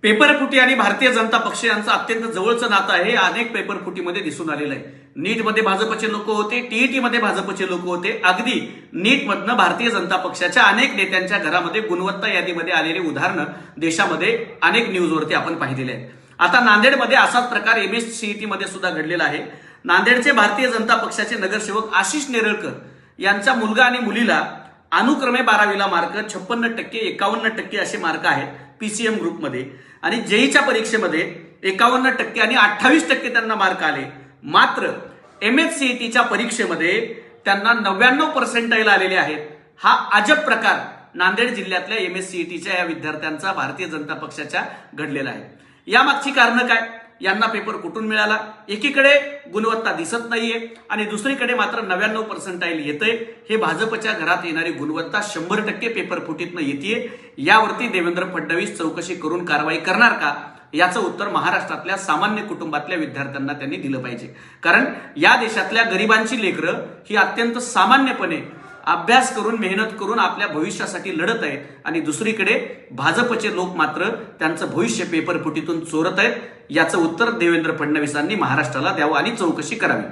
पेपरफुटी आणि भारतीय जनता पक्ष यांचं अत्यंत जवळचं नातं आहे. अनेक पेपरफुटीमध्ये दिसून आलेलं आहे. नीटमध्ये भाजपचे लोक होते, टीईटी मध्ये भाजपचे लोक होते. अगदी नीटमधनं भारतीय जनता पक्षाच्या अनेक नेत्यांच्या घरामध्ये गुणवत्ता यादीमध्ये आलेली उदाहरणं देशामध्ये अनेक न्यूजवरती आपण पाहिलेले आहेत. आता नांदेडमध्ये असाच प्रकार MSCET मध्ये सुद्धा घडलेला आहे. नांदेडचे भारतीय जनता पक्षाचे नगरसेवक आशिष नेरळकर यांचा मुलगा आणि मुलीला अनुक्रमे 12वीला मार्क 56%, 51% असे मार्क आहेत PCM ग्रुपमध्ये. आणि जेईच्या परीक्षेमध्ये 51% आणि 28% त्यांना मार्क आले. मात्र MSCETच्या परीक्षेमध्ये त्यांना 99% आलेले आहेत. हा अजब प्रकार नांदेड जिल्ह्यातल्या MSCETच्या या विद्यार्थ्यांचा भारतीय जनता पक्षाच्या घडलेला आहे. यामागची कारणं काय? यांना पेपर कुठून मिळाला? एकीकडे गुणवत्ता दिसत नाहीये आणि दुसरीकडे मात्र 99% येतंय. हे भाजपच्या घरात येणारी गुणवत्ता 100% पेपर फुटीतनं येते. यावरती देवेंद्र फडणवीस चौकशी करून कारवाई करणार का? याचं उत्तर महाराष्ट्रातल्या सामान्य कुटुंबातल्या विद्यार्थ्यांना त्यांनी दिलं पाहिजे. कारण या देशातल्या गरिबांची लेकरं ही अत्यंत सामान्यपणे अभ्यास करून मेहनत करून आपल्या भविष्यासाठी लढत आहेत आणि दुसरीकडे भाजपचे लोक मात्र त्यांचं भविष्य पेपर फुटीतून चोरत आहेत. याचं उत्तर देवेंद्र फडणवीसांनी महाराष्ट्राला द्यावं आणि चौकशी करावी.